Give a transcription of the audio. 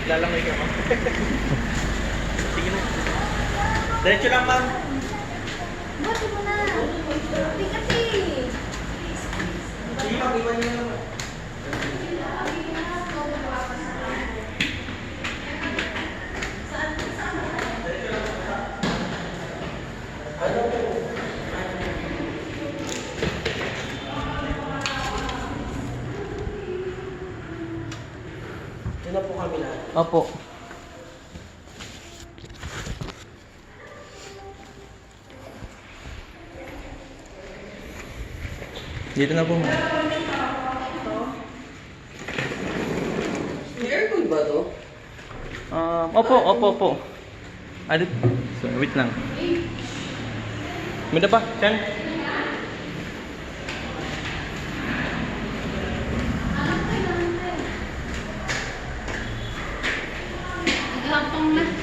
Lalamay ka, ma'am. Sige na. Diretso lang, ma'am. Buti mo na. Tikat eh. Sige, ma'am. Iwan niyo naman. Yun na po kami lahat. Opo. Dito na po, ma'am. May aircon ba to? Opo. Dito. So, wait lang. May na pa, Chen? Naghapong na.